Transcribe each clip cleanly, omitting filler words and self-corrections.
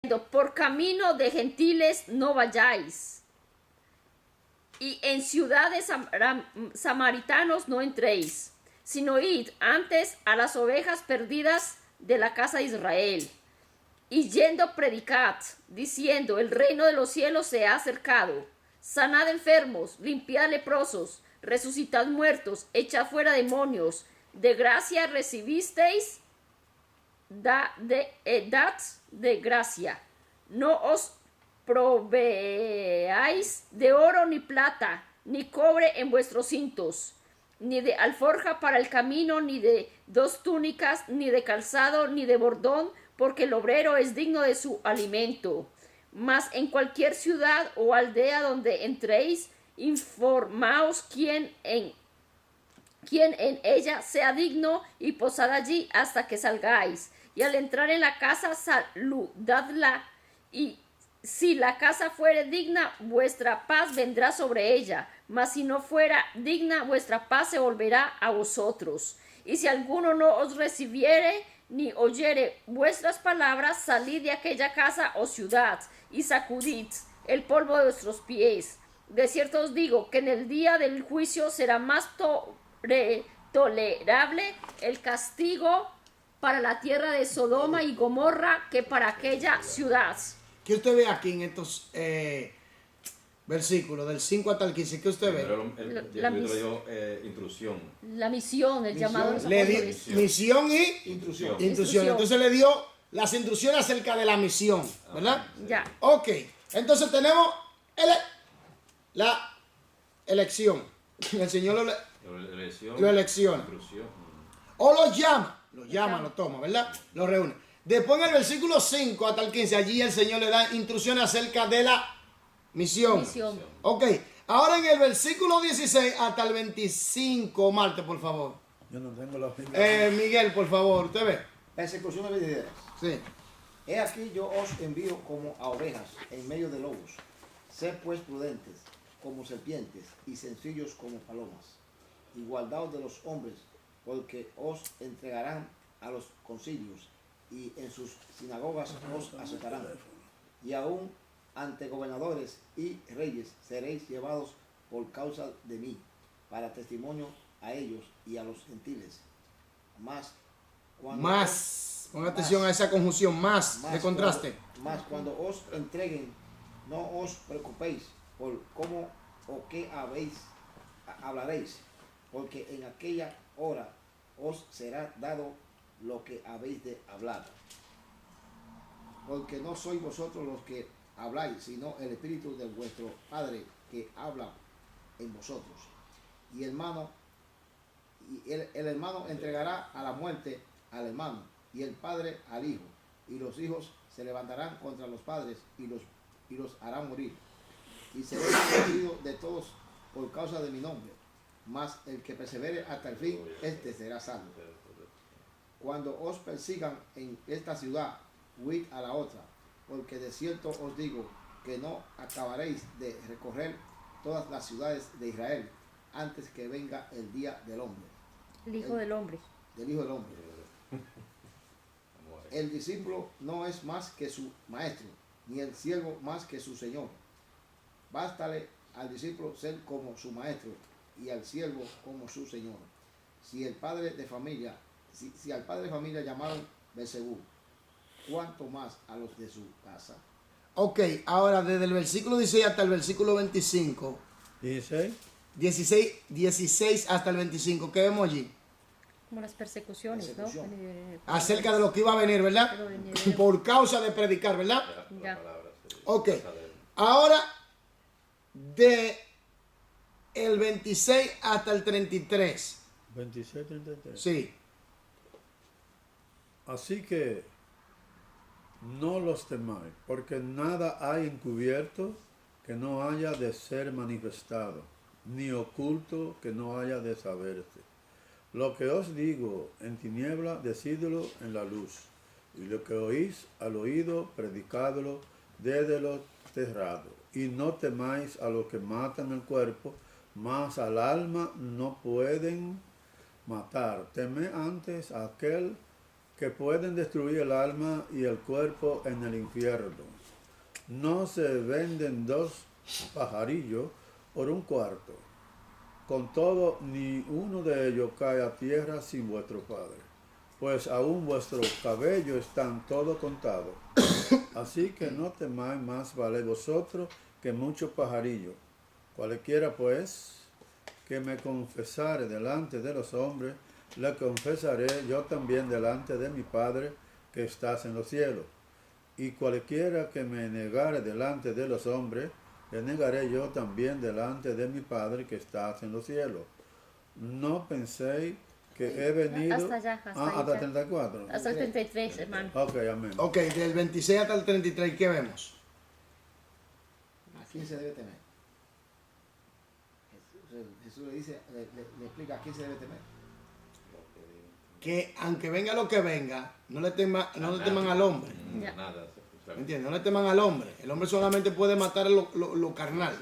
por camino de gentiles no vayáis, y en ciudades samaritanos no entréis, sino id antes a las ovejas perdidas de la casa de Israel. Y yendo predicad, diciendo, el reino de los cielos se ha acercado. Sanad enfermos, limpiad leprosos, resucitad muertos, echad fuera demonios. De gracia recibisteis, dad de gracia. No os proveáis de oro ni plata, ni cobre en vuestros cintos, ni de alforja para el camino, ni de 2 túnicas, ni de calzado, ni de bordón, porque el obrero es digno de su alimento. Mas en cualquier ciudad o aldea donde entréis, informaos quién en ella sea digno, y posad allí hasta que salgáis. Y al entrar en la casa, saludadla, y si la casa fuere digna, vuestra paz vendrá sobre ella, mas si no fuera digna, vuestra paz se volverá a vosotros. Y si alguno no os recibiere, ni oyere vuestras palabras, salid de aquella casa o ciudad, y sacudid el polvo de vuestros pies. De cierto os digo, que en el día del juicio será más tolerable el castigo para la tierra de Sodoma y Gomorra que para aquella ciudad. ¿Qué usted ve aquí en estos versículos, del 5 hasta el 15? ¿Qué usted ve? Intrusión. La misión, el llamado de los apóstoles. Misión y Intrusión. Entonces le dio las instrucciones acerca de la misión, ¿verdad? Ya. Ok, entonces tenemos la elección. El Señor lo elecciona. Intrusión. O lo llama, lo toma, ¿verdad? Lo reúne. Después en el versículo 5 hasta el 15, allí el Señor le da instrucciones acerca de la misión. Ok, ahora en el versículo 16 hasta el 25, Marte, por favor. Yo no tengo la Biblia. Miguel, por favor, ¿usted ve? Persecución de venideras. Sí. He aquí yo os envío como a ovejas en medio de lobos. Sed pues prudentes como serpientes y sencillos como palomas. Y guardaos de los hombres, porque os entregarán a los concilios, y en sus sinagogas os azotarán. Y aún ante gobernadores y reyes seréis llevados por causa de mí, para testimonio a ellos y a los gentiles. Ponga atención a esa conjunción, más de contraste. Mas cuando os entreguen, no os preocupéis por cómo o qué hablaréis, porque en aquella hora os será dado lo que habéis de hablar. Porque no sois vosotros los que habláis, sino el Espíritu de vuestro Padre que habla en vosotros. Y el hermano entregará a la muerte al hermano, y el padre al hijo, y los hijos se levantarán contra los padres y los harán morir. Y seréis perseguidos de todos por causa de mi nombre, mas el que persevere hasta el fin, este será salvo. Cuando os persigan en esta ciudad, huid a la otra, porque de cierto os digo que no acabaréis de recorrer todas las ciudades de Israel antes que venga el día del hombre. El Hijo del Hombre. Del Hijo del Hombre. El discípulo no es más que su maestro, ni el siervo más que su señor. Bástale al discípulo ser como su maestro y al siervo como su señor. Si al padre de familia llamaron Beelzebú, ¿cuánto más a los de su casa? Ok, ahora desde el versículo 16 hasta el versículo 25. 16 hasta el 25, ¿qué vemos allí? Como las persecuciones, ¿no? Acerca de lo que iba a venir, ¿verdad? Por causa de predicar, ¿verdad? Ya. Ok, ahora de el 26 hasta el 33. 26, 33. Sí. Así que no los temáis, porque nada hay encubierto que no haya de ser manifestado, ni oculto que no haya de saberse. Lo que os digo en tiniebla, decídelo en la luz, y lo que oís al oído, predicadlo desde lo terrado. Y no temáis a los que matan el cuerpo, mas al alma no pueden matar. Temed antes a aquel que pueden destruir el alma y el cuerpo en el infierno. No se venden 2 pajarillos por un cuarto. Con todo, ni uno de ellos cae a tierra sin vuestro Padre, pues aún vuestros cabellos están todos contados. Así que no temáis, más vale vosotros que muchos pajarillos. Cualquiera pues que me confesare delante de los hombres, le confesaré yo también delante de mi Padre que estás en los cielos. Y cualquiera que me negare delante de los hombres, le negaré yo también delante de mi Padre que estás en los cielos. No penséis que he venido... Hasta allá, hasta ahí, hasta ya. 34. Hasta el 33, hermano. Ok, amén. Ok, del 26 hasta el 33, ¿qué vemos? ¿A quién se debe temer? Jesús le dice, le explica a quién se debe temer. Que aunque venga lo que venga, no le teman al hombre. Ya. Nada. ¿Me entiendes? No le teman al hombre. El hombre solamente puede matar lo carnal.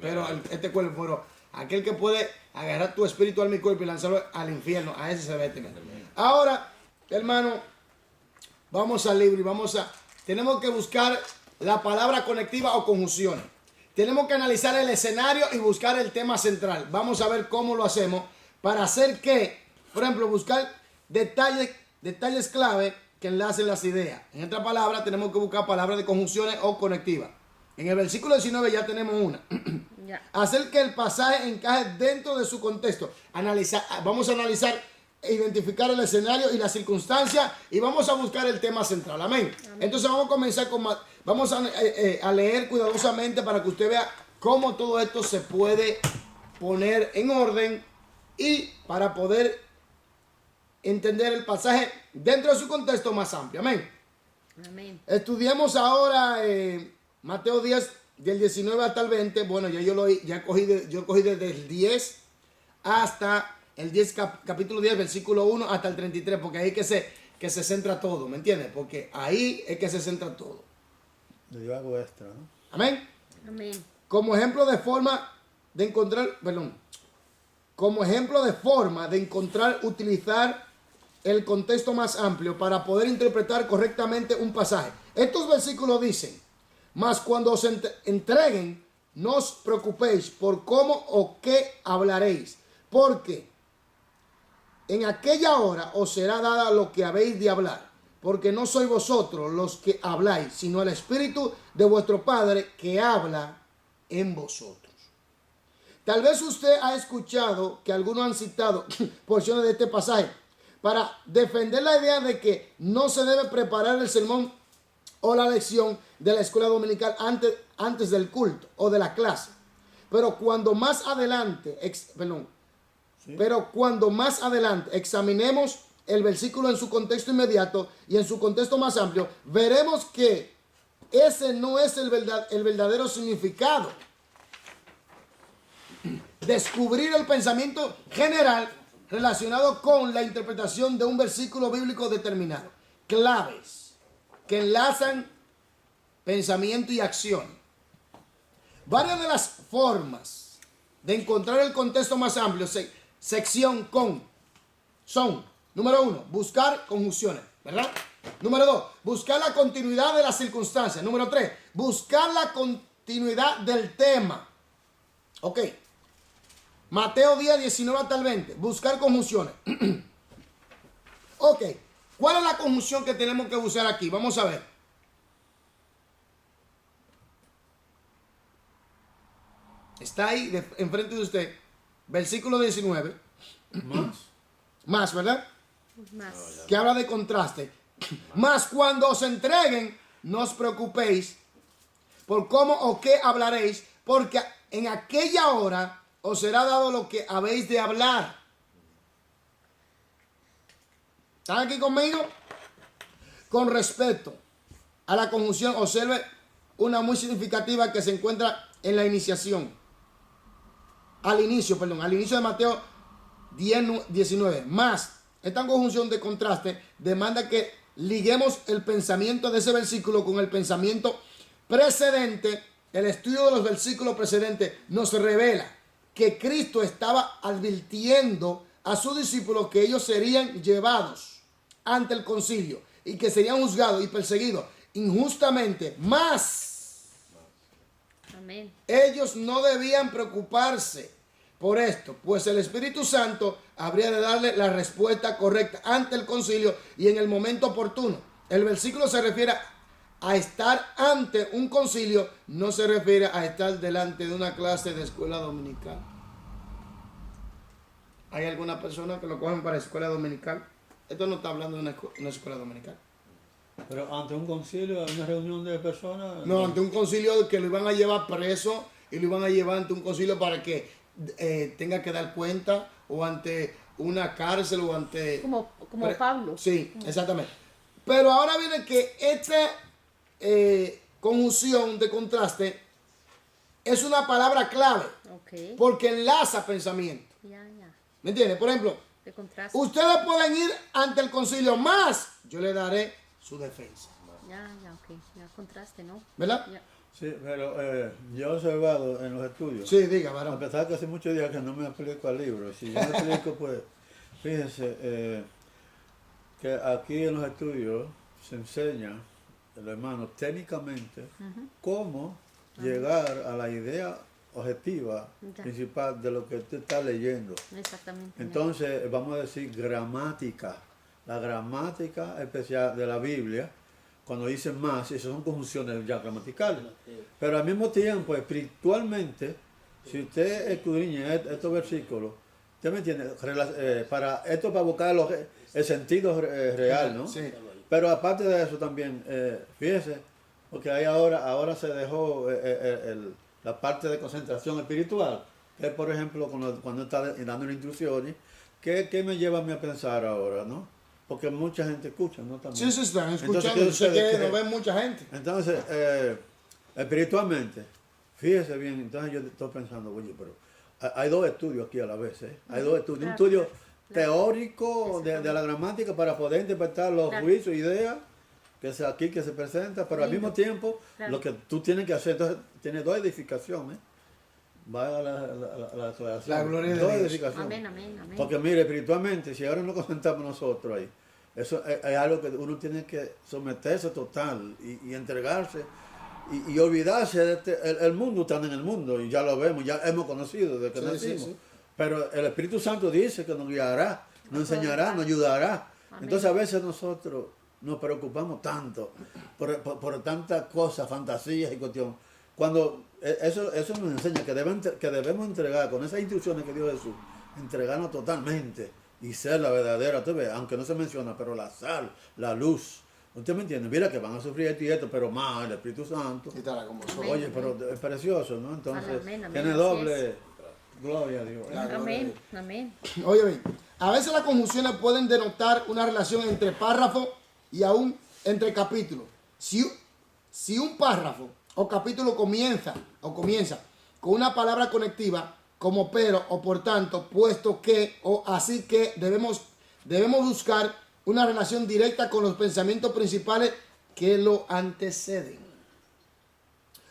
Pero este cuerpo, pero aquel que puede agarrar tu espíritu al mi cuerpo y lanzarlo al infierno, a ese se debe temer. Ahora, hermano, vamos al libro y tenemos que buscar la palabra conectiva o conjunciones. Tenemos que analizar el escenario y buscar el tema central. Vamos a ver cómo lo hacemos para hacer que, por ejemplo, buscar detalles clave que enlacen las ideas. En otras palabras, tenemos que buscar palabras de conjunciones o conectivas. En el versículo 19 ya tenemos una. Ya. Hacer que el pasaje encaje dentro de su contexto. Vamos a analizar, identificar el escenario y las circunstancias y vamos a buscar el tema central. Amén. Entonces vamos a comenzar vamos a leer cuidadosamente para que usted vea cómo todo esto se puede poner en orden y para poder entender el pasaje dentro de su contexto más amplio. Amén. Amén. Estudiemos ahora Mateo 10, del 19 hasta el 20. Bueno, yo cogí desde el 10 hasta el 10, capítulo 10, versículo 1 hasta el 33, porque ahí es que se centra todo, ¿me entiendes? Porque ahí es que se centra todo. Yo hago extra, ¿no? Amén. Amén. Como ejemplo de forma de encontrar, utilizar el contexto más amplio para poder interpretar correctamente un pasaje. Estos versículos dicen: mas cuando os entreguen, no os preocupéis por cómo o qué hablaréis, porque en aquella hora os será dada lo que habéis de hablar, porque no sois vosotros los que habláis, sino el Espíritu de vuestro Padre que habla en vosotros. Tal vez usted ha escuchado que algunos han citado porciones de este pasaje para defender la idea de que no se debe preparar el sermón o la lección de la escuela dominical antes del culto o de la clase. Pero cuando más adelante examinemos el versículo en su contexto inmediato y en su contexto más amplio, veremos que ese no es el verdadero significado. Descubrir el pensamiento general relacionado con la interpretación de un versículo bíblico determinado. Claves que enlazan pensamiento y acción. Varias de las formas de encontrar el contexto más amplio, sección son: número 1, buscar conjunciones, ¿verdad? Número 2, buscar la continuidad de las circunstancias. Número 3, buscar la continuidad del tema. Ok. Mateo 10, 19 hasta el 20. Buscar conjunciones. Ok. ¿Cuál es la conjunción que tenemos que usar aquí? Vamos a ver. Está ahí enfrente de usted. Versículo 19. Más, ¿verdad? Más. Que habla de contraste. Más cuando os entreguen, no os preocupéis por cómo o qué hablaréis, porque en aquella hora os será dado lo que habéis de hablar. ¿Están aquí conmigo? Con respecto a la conjunción, observe una muy significativa que se encuentra en la iniciación. Al inicio de Mateo 10, 19. Más, esta conjunción de contraste demanda que liguemos el pensamiento de ese versículo con el pensamiento precedente. El estudio de los versículos precedentes nos revela que Cristo estaba advirtiendo a sus discípulos que ellos serían llevados ante el concilio y que serían juzgados y perseguidos injustamente, más Amén. ellos no debían preocuparse por esto, pues el Espíritu Santo habría de darle la respuesta correcta ante el concilio y en el momento oportuno. El versículo se refiere a estar ante un concilio, no se refiere a estar delante de una clase de escuela dominical. ¿Hay alguna persona que lo cogen para escuela dominical? Esto no está hablando de una escuela dominical. Pero ante un concilio, una reunión de personas. No, ante un concilio que lo iban a llevar preso y lo iban a llevar ante un concilio para que tenga que dar cuenta, o ante una cárcel, o ante... Como Pablo. Sí, exactamente. Pero ahora viene que esta conjunción de contraste es una palabra clave, Ok. porque enlaza pensamiento. Ya. ¿Me entiendes? Por ejemplo, De contraste. ustedes pueden ir ante el concilio, más yo le daré su defensa. Ok. Ya contraste, ¿no? ¿Verdad? Ya. Sí, pero yo he observado en los estudios. Sí, diga, A varón. pesar que hace muchos días que no me aplico al libro. Si yo me aplico, pues, fíjense que aquí en los estudios se enseña, hermano, técnicamente, cómo llegar a la idea objetiva Ya. principal de lo que usted está leyendo. Exactamente. ya. Entonces, vamos a decir gramática. La gramática especial de la Biblia, cuando dice más, esas son conjunciones ya gramaticales. Pero al mismo tiempo, espiritualmente, si usted escudriña estos versículos, ¿usted me entiende? Para buscar el sentido real, ¿no? Sí. Pero aparte de eso también, fíjese, porque ahí ahora se dejó la parte de concentración espiritual, que por ejemplo, cuando está dando instrucciones, ¿qué me lleva a mí a pensar ahora, no? Porque mucha gente escucha, ¿no? También. Sí, están Entonces, escuchando. ¿qué Yo sé sucede? que Que- nos ven mucha gente. Entonces, espiritualmente, fíjese bien, entonces yo estoy pensando, oye, pero hay dos estudios aquí a la vez, ¿eh? Hay dos estudios. Un Claro, estudio claro. teórico de la gramática para poder interpretar los Claro. juicios, ideas que se aquí que se presenta, pero al Lindo. mismo tiempo, Claro. lo que tú tienes que hacer, entonces, tiene dos edificaciones. Vaya la aclaración. La gloria de Dos Dios. edificaciones. Amén. Porque mire, espiritualmente, si ahora nos concentramos nosotros ahí, eso es algo que uno tiene que someterse total y entregarse y olvidarse de el mundo está en el mundo y ya lo vemos, ya hemos conocido desde que Sí, nacimos. sí. Pero el Espíritu Santo dice que nos guiará, nos enseñará, nos ayudará. Amén. Entonces a veces nosotros nos preocupamos tanto por tantas cosas, fantasías y cuestiones. Cuando eso nos enseña que debemos entregar con esas instrucciones que dio Jesús, entregarnos totalmente y ser la verdadera, usted ve, aunque no se menciona, pero la sal, la luz. ¿Usted me entiende? Mira que van a sufrir esto y esto, pero más el Espíritu Santo. Y estará con vosotros. Oye, pero es precioso, ¿no? Entonces, Amén, tiene así doble gloria a Dios. Amén. Oye, bien, a veces las conjunciones pueden denotar una relación entre párrafo y aún entre capítulos. Si un párrafo o capítulo comienza con una palabra conectiva, como pero o por tanto, puesto que o así que, debemos buscar una relación directa con los pensamientos principales que lo anteceden.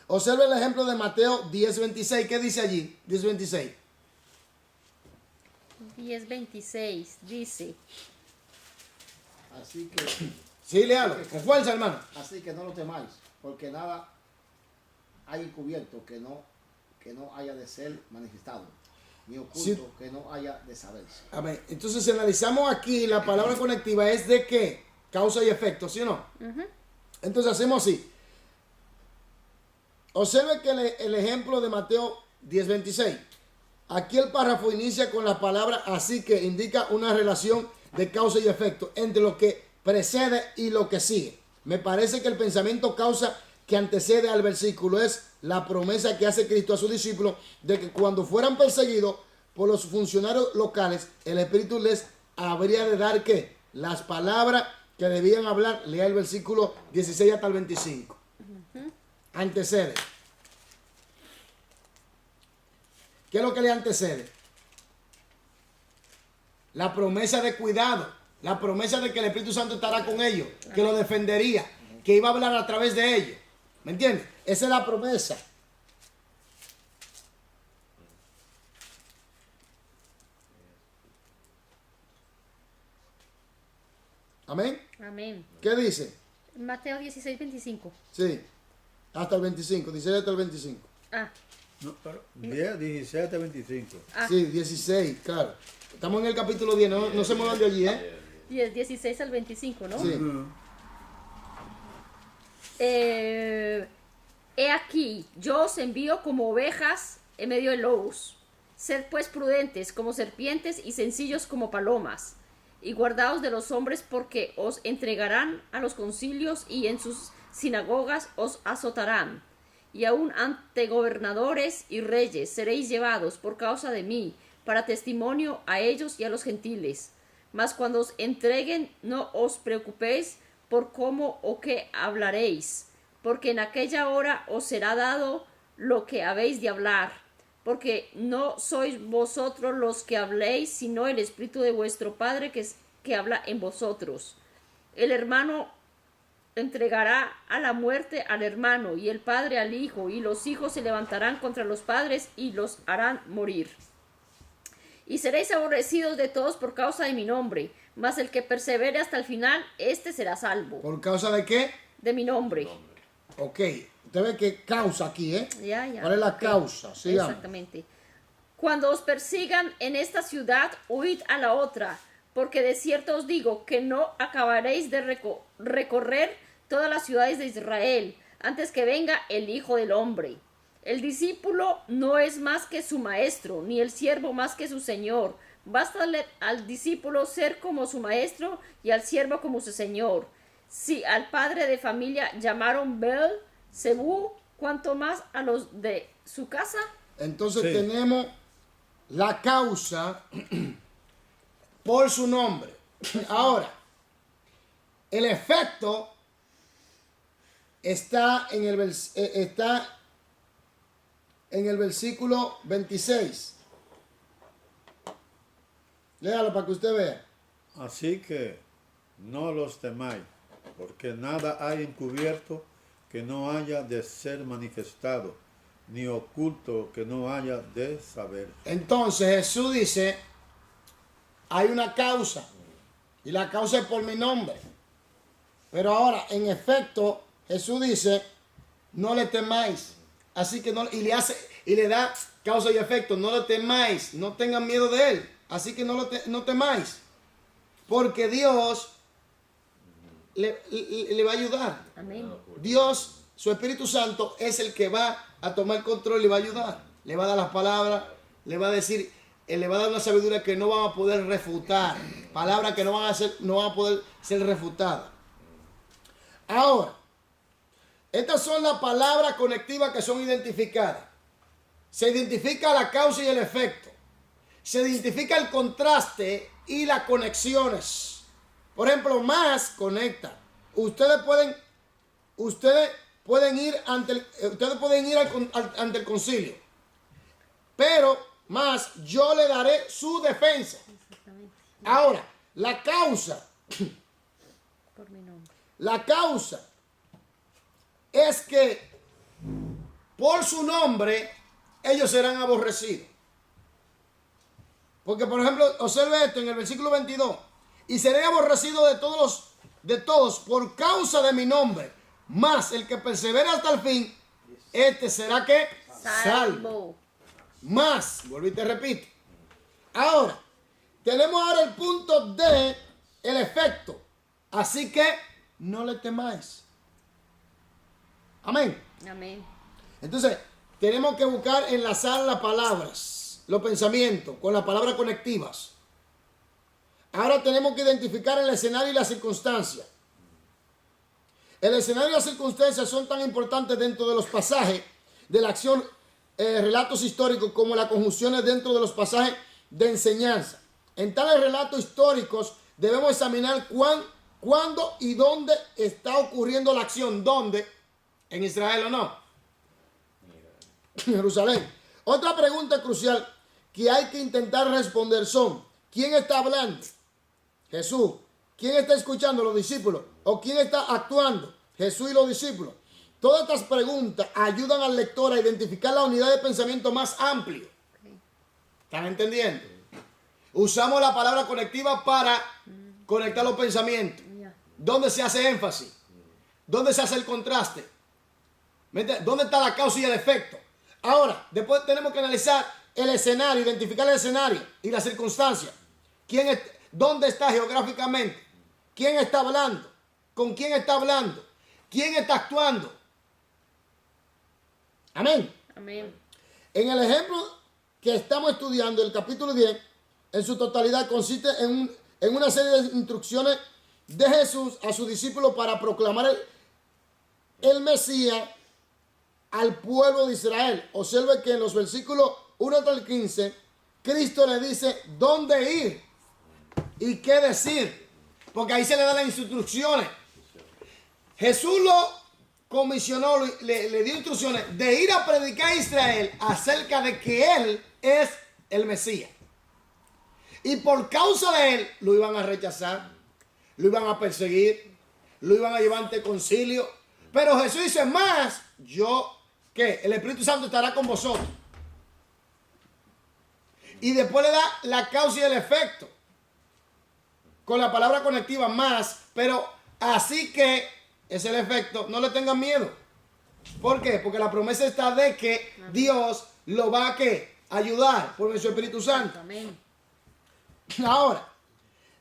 Observe el ejemplo de Mateo 10:26. ¿Qué dice allí? 10:26. 10:26 dice, Así que, Sí, léalo. Con fuerza, hermano. así que no lo temáis, porque nada hay encubierto que no haya de ser manifestado, ni oculto Sí. que no haya de saberse. Amén. Entonces, si analizamos aquí, la palabra conectiva es de qué? Causa y efecto, ¿sí o no? Entonces, hacemos así. Observe que el ejemplo de Mateo 10:26. Aquí el párrafo inicia con la palabra así que indica una relación de causa y efecto entre lo que precede y lo que sigue. Me parece que el pensamiento causa que antecede al versículo es la promesa que hace Cristo a sus discípulos de que cuando fueran perseguidos por los funcionarios locales, el Espíritu les habría de dar ¿qué? Las palabras que debían hablar. Lea el versículo 16 hasta el 25. Antecede. ¿Qué es lo que le antecede? La promesa de cuidado, la promesa de que el Espíritu Santo estará con ellos, que lo defendería, que iba a hablar a través de ellos. ¿Me entiendes? Esa es la promesa. Amén. Amén. ¿Qué dice? Mateo 16, 25. Sí. Hasta el 25. Dice hasta el 25. Ah, No, pero 10, 17, 25. ah. Sí, 16, claro. Estamos en el capítulo 10, no se muevan de allí, ¿eh? 16 al 25, ¿no? Sí. He aquí, yo os envío como ovejas en medio de lobos. Sed pues prudentes como serpientes y sencillos como palomas. Y guardaos de los hombres porque os entregarán a los concilios y en sus sinagogas os azotarán. Y aun ante gobernadores y reyes seréis llevados por causa de mí, para testimonio a ellos y a los gentiles. Mas cuando os entreguen, no os preocupéis por cómo o qué hablaréis, porque en aquella hora os será dado lo que habéis de hablar, porque no sois vosotros los que habléis, sino el Espíritu de vuestro Padre que habla en vosotros. El hermano entregará a la muerte al hermano, y el padre al hijo, y los hijos se levantarán contra los padres y los harán morir. Y seréis aborrecidos de todos por causa de mi nombre, mas el que persevere hasta el final, éste será salvo. ¿Por causa de qué? De mi nombre. Ok. Usted ve que causa aquí, ¿eh? Ya. ¿Cuál es la Ok. causa? Sigamos. Exactamente. Cuando os persigan en esta ciudad, huid a la otra, porque de cierto os digo que no acabaréis de recorrer todas las ciudades de Israel, antes que venga el Hijo del Hombre. El discípulo no es más que su maestro, ni el siervo más que su señor. Bástale al discípulo ser como su maestro y al siervo como su señor. Si al padre de familia llamaron Beelzebú, ¿cuánto más a los de su casa? Entonces Sí. tenemos la causa por su nombre. Ahora, el efecto está en el versículo 26. Léalo para que usted vea. Así que no los temáis, porque nada hay encubierto que no haya de ser manifestado, ni oculto que no haya de saber. Entonces Jesús dice, hay una causa, y la causa es por mi nombre. Pero ahora, en efecto, Jesús dice, no le temáis. Así que no, y le da causa y efecto, no le temáis, no tengan miedo de él. Así que no temáis. Porque Dios le va a ayudar. Amén. Dios, su Espíritu Santo, es el que va a tomar control y va a ayudar. Le va a dar las palabras, le va a decir, le va a dar una sabiduría que no van a poder refutar. Palabras que no van a poder ser refutadas. Ahora, estas son las palabras conectivas que son identificadas. Se identifica la causa y el efecto. Se identifica el contraste y las conexiones. Por ejemplo, más conecta. Ustedes pueden ir ante el concilio. Pero más yo le daré su defensa. Exactamente. Ahora, la causa. Por mi nombre. La causa es que por su nombre ellos serán aborrecidos. Porque, por ejemplo, observe esto en el versículo 22. Y seré aborrecido de todos por causa de mi nombre. Mas el que persevera hasta el fin, este será que salvo. Más, vuelvo y te repito. Ahora, tenemos ahora el punto de el efecto. Así que no le temáis. Amén. Amén. Entonces, tenemos que buscar enlazar las palabras, los pensamientos, con las palabras conectivas. Ahora tenemos que identificar el escenario y la circunstancia. El escenario y las circunstancias son tan importantes dentro de los pasajes de la acción, relatos históricos, como las conjunciones dentro de los pasajes de enseñanza. En tales relatos históricos debemos examinar cuándo y dónde está ocurriendo la acción. ¿Dónde? ¿En Israel o no? En Jerusalén. Otra pregunta crucial que hay que intentar responder son: ¿quién está hablando? Jesús. ¿Quién está escuchando? Los discípulos. ¿O quién está actuando? Jesús y los discípulos. Todas estas preguntas ayudan al lector a identificar la unidad de pensamiento más amplia. ¿Están entendiendo? Usamos la palabra conectiva para conectar los pensamientos. ¿Dónde se hace énfasis? ¿Dónde se hace el contraste? ¿Dónde está la causa y el efecto? Ahora, después tenemos que analizar el escenario, identificar el escenario y las circunstancias. ¿Dónde está geográficamente? ¿Quién está hablando? ¿Con quién está hablando? ¿Quién está actuando? Amén. Amén. En el ejemplo que estamos estudiando, el capítulo 10, en su totalidad consiste en una serie de instrucciones de Jesús a sus discípulos para proclamar el Mesías al pueblo de Israel. Observe que en los versículos 1 hasta el 15, Cristo le dice dónde ir y qué decir, porque ahí se le dan las instrucciones. Jesús lo comisionó, le dio instrucciones de ir a predicar a Israel acerca de que Él es el Mesías. Y por causa de Él, lo iban a rechazar, lo iban a perseguir, lo iban a llevar ante concilio. Pero Jesús dice, más, el Espíritu Santo estará con vosotros. Y después le da la causa y el efecto. Con la palabra conectiva, más, pero así que es el efecto, no le tengan miedo. ¿Por qué? Porque la promesa está de que Dios lo va a ayudar por su Espíritu Santo. Amén. Ahora,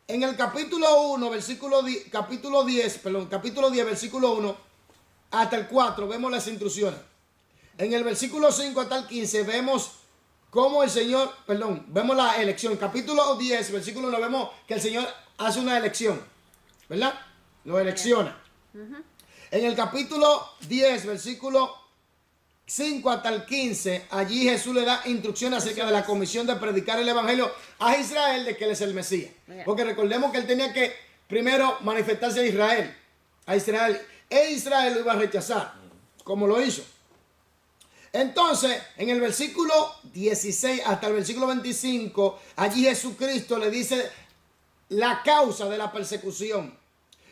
en el capítulo 10, versículo 1 hasta el 4, vemos las instrucciones. En el versículo 5 hasta el 15 vemos cómo vemos la elección. Capítulo 10, versículo 1, vemos que el Señor hace una elección, ¿verdad? Lo elecciona. En el capítulo 10, versículo 5 hasta el 15, allí Jesús le da instrucciones acerca de la comisión de predicar el evangelio a Israel de que Él es el Mesías. Porque recordemos que Él tenía que primero manifestarse a Israel. E Israel lo iba a rechazar, como lo hizo. Entonces, en el versículo 16 hasta el versículo 25, allí Jesucristo le dice la causa de la persecución.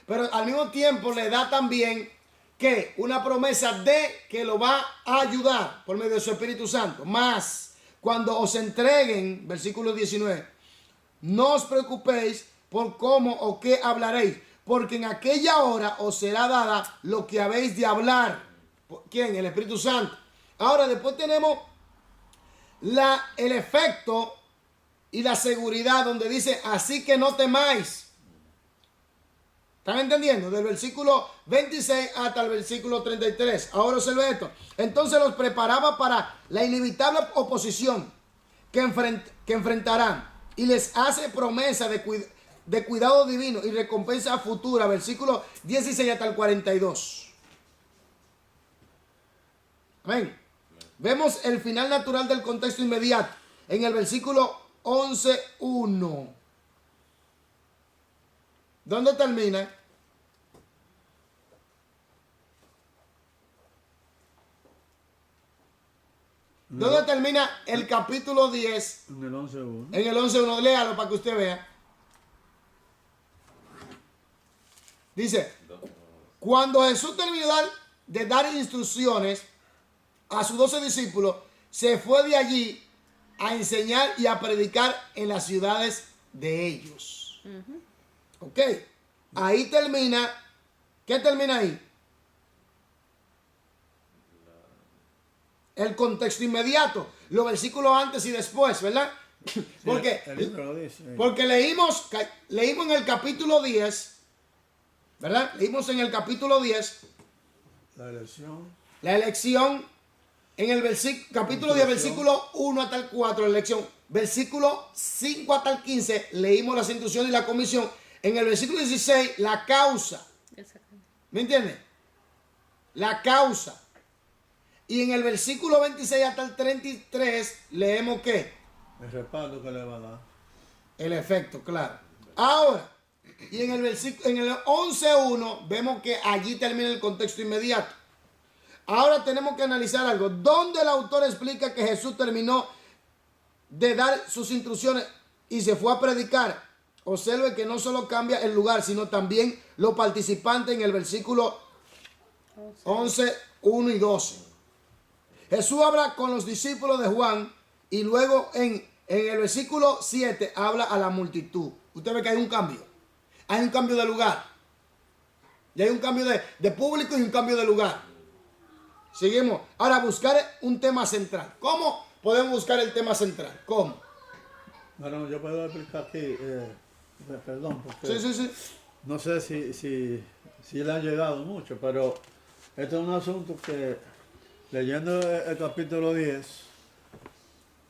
Pero al mismo tiempo le da también que una promesa de que lo va a ayudar por medio de su Espíritu Santo. Más, cuando os entreguen, versículo 19, no os preocupéis por cómo o qué hablaréis, porque en aquella hora os será dada lo que habéis de hablar. ¿Quién? El Espíritu Santo. Ahora, después tenemos el efecto y la seguridad, donde dice, así que no temáis. ¿Están entendiendo? Del versículo 26 hasta el versículo 33. Ahora observe esto. Entonces los preparaba para la inevitable oposición que enfrentarán. Y les hace promesa de cuidado divino y recompensa futura. Versículo 16 hasta el 42. Amén. Vemos el final natural del contexto inmediato. En el versículo 11:1. ¿Dónde termina? ¿Dónde termina el capítulo 10? En el 11:1. En el 11:1. Léalo para que usted vea. Dice, cuando Jesús terminó de dar instrucciones a sus 12 discípulos, se fue de allí a enseñar y a predicar en las ciudades de ellos. Ok, ahí termina. ¿Qué termina ahí? El contexto inmediato, los versículos antes y después, ¿verdad? Porque, el libro lo dice. porque leímos en el capítulo 10, ¿verdad? Leímos en el capítulo 10 la elección, en el capítulo 10, versículo 1 hasta el 4, la elección. Versículo 5 hasta el 15, leímos las instrucciones y la comisión. En el versículo 16, la causa. ¿Me entiendes? La causa. Y en el versículo 26 hasta el 33, leemos ¿qué? El respaldo que le va a dar. El efecto, claro. Ahora, y en el 11:1, vemos que allí termina el contexto inmediato. Ahora tenemos que analizar algo. ¿Dónde el autor explica que Jesús terminó de dar sus instrucciones y se fue a predicar? Observe que no solo cambia el lugar, sino también los participantes en el versículo 11, 1 y 12. Jesús habla con los discípulos de Juan y luego en el versículo 7 habla a la multitud. Usted ve que hay un cambio. Hay un cambio de lugar. Ya hay un cambio de público y un cambio de lugar. Seguimos. Ahora, buscar un tema central. ¿Cómo podemos buscar el tema central? ¿Cómo? Bueno, yo puedo explicar aquí, perdón, porque Sí. no sé si le ha llegado mucho, pero este es un asunto que, leyendo el capítulo 10,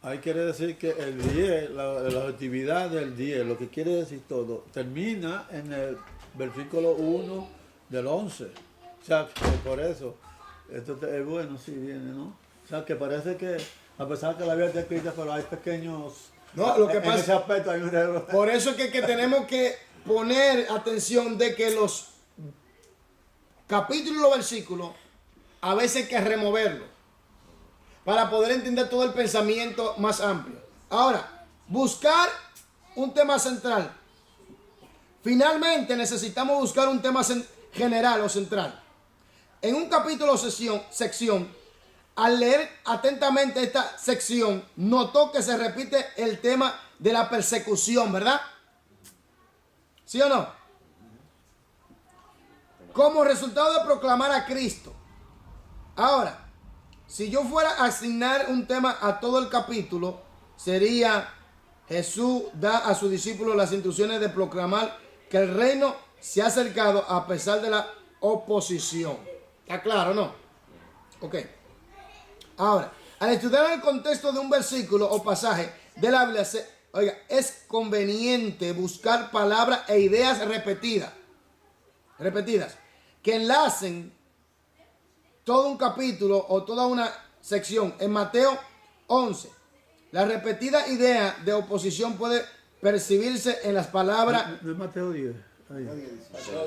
ahí quiere decir que el 10, la actividad del 10, lo que quiere decir todo, termina en el versículo 1 del 11. O sea, que por eso, esto es bueno si viene, ¿no? O sea, que parece que, a pesar que la Biblia está escrita, pero hay pequeños... No, lo que en pasa, ese aspecto hay un error. por eso es que tenemos que poner atención de que los capítulos y los versículos a veces hay que removerlos para poder entender todo el pensamiento más amplio. Ahora, buscar un tema central. Finalmente necesitamos buscar un tema general o central. En un capítulo o sección, al leer atentamente esta sección, notó que se repite el tema de la persecución, ¿verdad? ¿Sí o no? Como resultado de proclamar a Cristo. Ahora, si yo fuera a asignar un tema a todo el capítulo, sería: Jesús da a sus discípulos las instrucciones de proclamar que el reino se ha acercado a pesar de la oposición. ¿Está claro, no? Ok. Ahora, al estudiar el contexto de un versículo o pasaje de la Biblia, es conveniente buscar palabras e ideas repetidas, que enlacen todo un capítulo o toda una sección. En Mateo 11, la repetida idea de oposición puede percibirse en las palabras. No es Mateo 10. Ahí.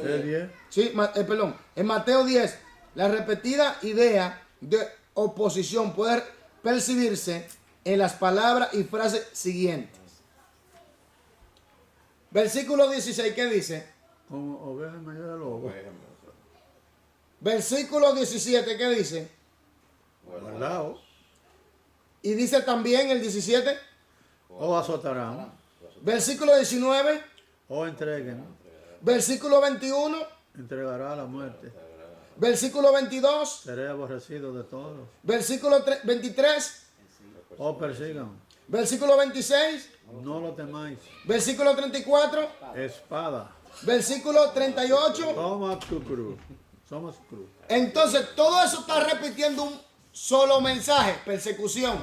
¿Es 10? Sí, perdón. En Mateo 10, la repetida idea de oposición puede percibirse en las palabras y frases siguientes. Versículo 16, ¿qué dice? Como ovejas mayores de lobo. Versículo 17, ¿qué dice? Guardado. Y dice también el 17. O azotarán. Versículo 19. O entreguen. Versículo 21. Entregará a la muerte. Versículo 22. Seré aborrecido de todos. Versículo 23. O persigan. Versículo 26. No lo temáis. Versículo 34. Espada. Versículo 38. Toma tu cruz. Somos cruz. Entonces, todo eso está repitiendo un solo mensaje: persecución,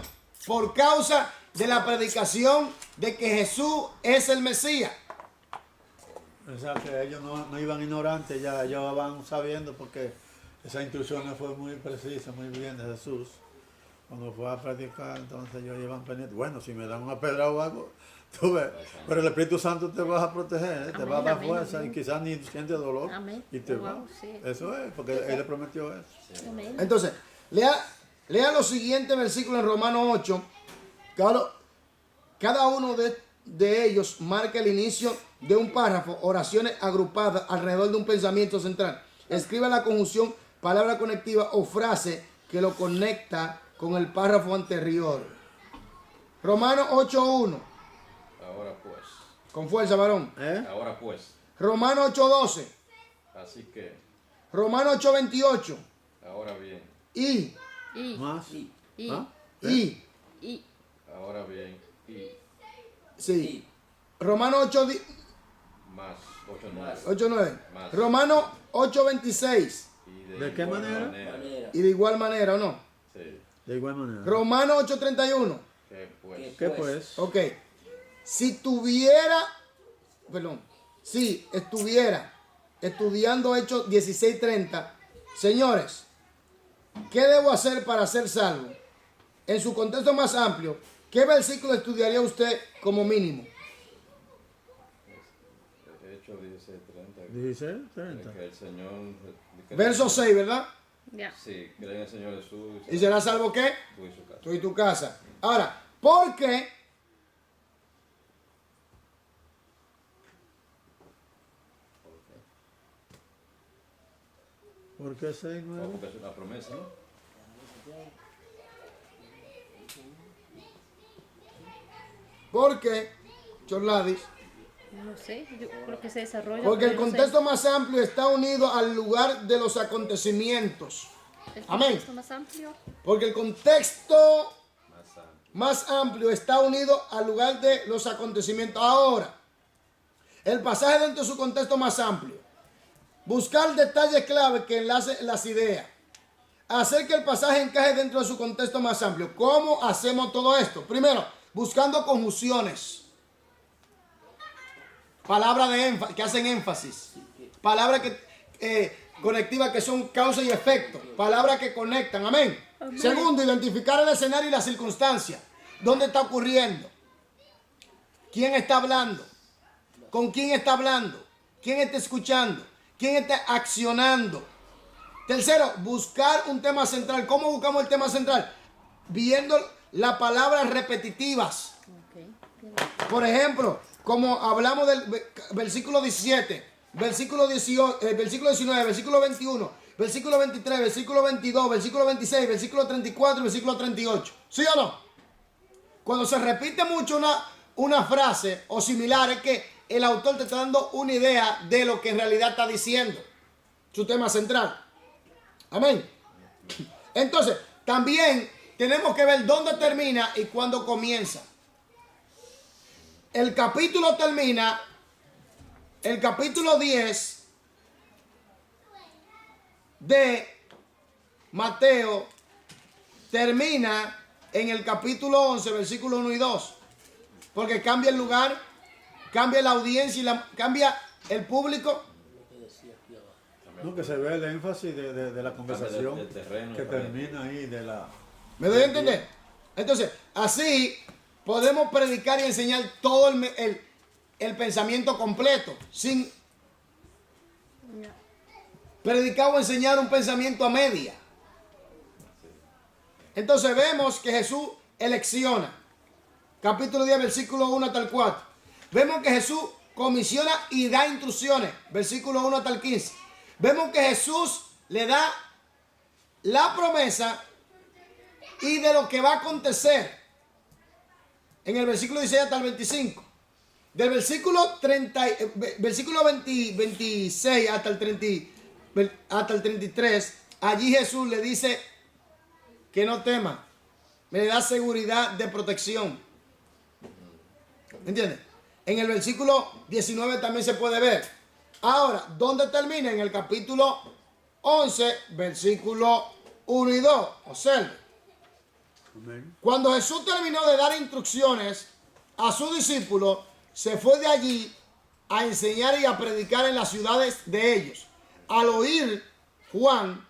por causa de la predicación de que Jesús es el Mesías. O sea que ellos no iban ignorantes, ya ellos van sabiendo, porque esa instrucción fue muy precisa, muy bien de Jesús. Cuando fue a predicar, entonces ellos iban pendientes. Bueno, si me dan una pedra o algo, tú ves, pero el Espíritu Santo te va a proteger, te va a dar fuerza, y quizás ni sientes dolor. Amén. Y te va. Sí. Eso es, porque Él le prometió eso. Amén. Entonces, lea los siguientes versículos en Romanos 8. Cada uno de ellos marca el inicio de un párrafo, oraciones agrupadas alrededor de un pensamiento central. Escriba la conjunción, palabra conectiva o frase que lo conecta con el párrafo anterior. Romanos 8.1. Ahora pues. Con fuerza, varón. Ahora pues. Romanos 8.12. Así que, Romanos 8.28. ahora bien. Y. Más. Y, ¿Ah? Y. y, Ahora bien. Y Sí. Romanos 8, más 8:9. 8.9. Más. Romanos 8.26. Y ¿De qué igual manera? Y de igual manera, ¿o no? Sí. De igual manera. Romanos 8.31. Que pues. ¿Qué pues? Ok. Si estuviera estudiando Hechos 16:30, señores, ¿qué debo hacer para ser salvo? En su contexto más amplio, ¿qué versículo estudiaría usted como mínimo? Hechos 16:30. 16, 30. Que el Señor. que Verso 6, ¿verdad? ya. Sí, creen en el Señor Jesús. ¿Y será salvo qué? Tú y su casa. Tú y tu casa. Ahora, ¿por qué? ¿Por qué 6, 9? Porque es una promesa, ¿no? Porque, Chorladis, No sé, yo creo que se desarrolla. Porque el pero no sé. contexto más amplio está unido al lugar de los acontecimientos. El Amén. contexto más amplio. Porque el contexto Más amplio. más amplio está unido al lugar de los acontecimientos. Ahora, el pasaje dentro de su contexto más amplio. Buscar detalles clave que enlacen las ideas. Hacer que el pasaje encaje dentro de su contexto más amplio. ¿Cómo hacemos todo esto? Primero, buscando conjunciones. Palabras que hacen énfasis. Palabras conectivas que son causa y efecto. Palabras que conectan. Amén. Amén. Segundo, identificar el escenario y la circunstancia. ¿Dónde está ocurriendo? ¿Quién está hablando? ¿Con quién está hablando? ¿Quién está escuchando? ¿Quién está accionando? Tercero, buscar un tema central. ¿Cómo buscamos el tema central? Viendo las palabras repetitivas. Ok. Por ejemplo, como hablamos del versículo 17, versículo 18, versículo 19, versículo 21, versículo 23, versículo 22, versículo 26, versículo 34 y versículo 38. ¿Sí o no? Cuando se repite mucho una frase o similar, es que el autor te está dando una idea de lo que en realidad está diciendo. Su tema central. Amén. Entonces, también tenemos que ver dónde termina y cuándo comienza. El capítulo termina, el capítulo 10 de Mateo termina en el capítulo 11, versículo 1 y 2. Porque cambia el lugar, cambia la audiencia y cambia el público. No, que se ve el énfasis de la conversación del terreno que también. termina ahí de la... ¿Me doy a entender? Entonces, así podemos predicar y enseñar todo el pensamiento completo, sin predicar o enseñar un pensamiento a media. Entonces vemos que Jesús elecciona. Capítulo 10, versículo 1 hasta el 4. Vemos que Jesús comisiona y da instrucciones. Versículo 1 hasta el 15. Vemos que Jesús le da la promesa y de lo que va a acontecer. En el versículo 16 hasta el 25. Del versículo 26 hasta el 33. Allí Jesús le dice que no tema. Me da seguridad de protección. ¿Entiendes? En el versículo 19 también se puede ver. Ahora, ¿dónde termina? En el capítulo 11, versículo 1 y 2. Observe. Amén. Cuando Jesús terminó de dar instrucciones a sus discípulos, se fue de allí a enseñar y a predicar en las ciudades de ellos. Al oír Juan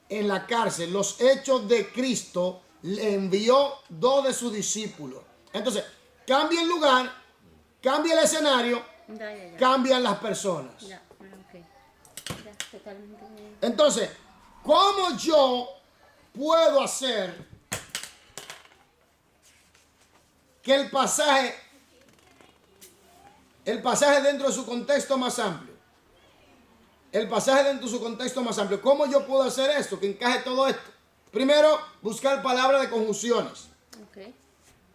en la cárcel los hechos de Cristo, le envió 2 de sus discípulos. Entonces, cambia el lugar, cambia el escenario, Ya. cambian las personas. Ya, ok. Ya, totalmente. Entonces, ¿cómo yo puedo hacer que el pasaje dentro de su contexto más amplio? El pasaje dentro de su contexto más amplio. ¿Cómo yo puedo hacer esto? Que encaje todo esto. Primero, buscar palabras de conjunciones. Ok.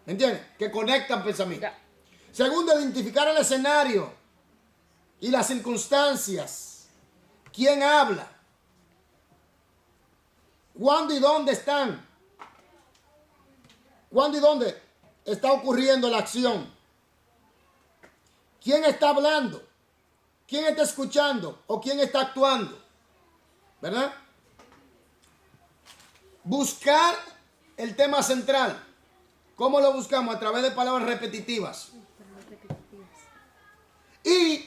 ¿Me entiendes? Que conectan pensamientos. Ya. Segundo, identificar el escenario y las circunstancias. ¿Quién habla? ¿Cuándo y dónde están? ¿Cuándo y dónde está ocurriendo la acción? ¿Quién está hablando? ¿Quién está escuchando? ¿O quién está actuando? ¿Verdad? Buscar el tema central. ¿Cómo lo buscamos? A través de palabras repetitivas. Y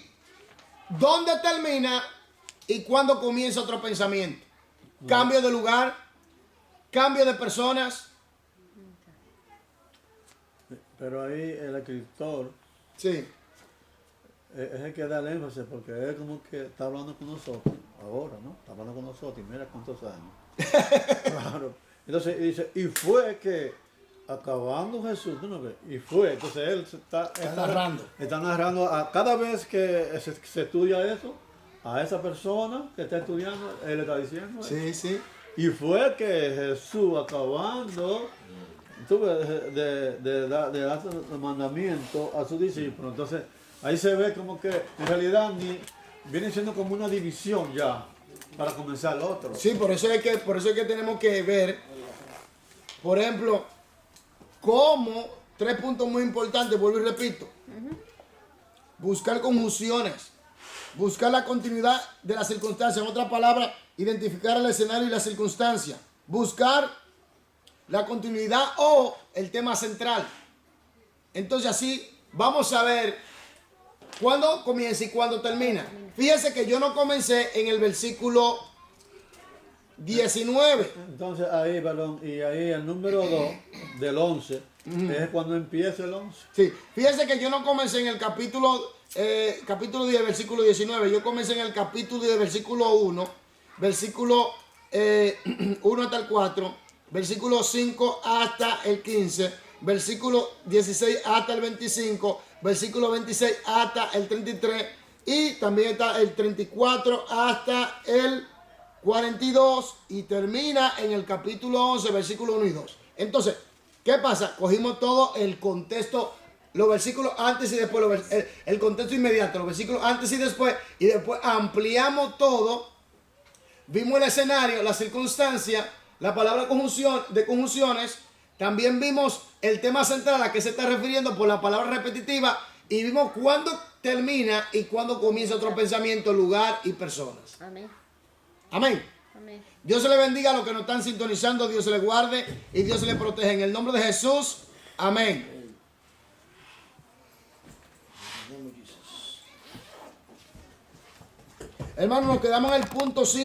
dónde termina y cuándo comienza otro pensamiento. Cambio de lugar, cambio de personas. Pero ahí el escritor Sí, es el que da el énfasis porque es como que está hablando con nosotros ahora, ¿no? Está hablando con nosotros y mira cuántos años. Claro. Entonces dice, y fue que acabando Jesús, ¿tú no ves? Y fue, entonces él está narrando. Está narrando a cada vez que se estudia eso, a esa persona que está estudiando, él está diciendo. sí, sí. Y fue que Jesús acabando, de dar los mandamientos a sus discípulos. Entonces, ahí se ve como que en realidad viene siendo como una división ya para comenzar el otro. Sí, por eso es que tenemos que ver, por ejemplo, cómo, 3 puntos muy importantes, vuelvo y repito. Buscar conjunciones, buscar la continuidad de las circunstancias, en otras palabras, identificar el escenario y la circunstancia, buscar la continuidad o el tema central. Entonces así vamos a ver cuándo comienza y cuándo termina. Fíjense que yo no comencé en el versículo 19. Entonces ahí, perdón, y ahí el número 2 del 11 es cuando empieza el 11. Sí, fíjense que yo no comencé en el capítulo 10, versículo 19. Yo comencé en el capítulo 10, versículo 1, versículo 1 hasta el 4, versículo 5 hasta el 15, versículo 16 hasta el 25, versículo 26 hasta el 33 y también está el 34 hasta el 42 y termina en el capítulo 11, versículo 1 y 2. Entonces, ¿qué pasa? Cogimos todo el contexto, los versículos antes y después, el contexto inmediato, los versículos antes y después ampliamos todo, vimos el escenario, la circunstancia, la palabra conjunción, de conjunciones, también vimos el tema central a que se está refiriendo por la palabra repetitiva y vimos cuándo termina y cuándo comienza otro pensamiento, lugar y personas. Amén. Amén. Amén. Dios se le bendiga a los que nos están sintonizando, Dios se les guarde y Dios se les protege. En el nombre de Jesús, amén. Hermanos, nos quedamos en el punto 5.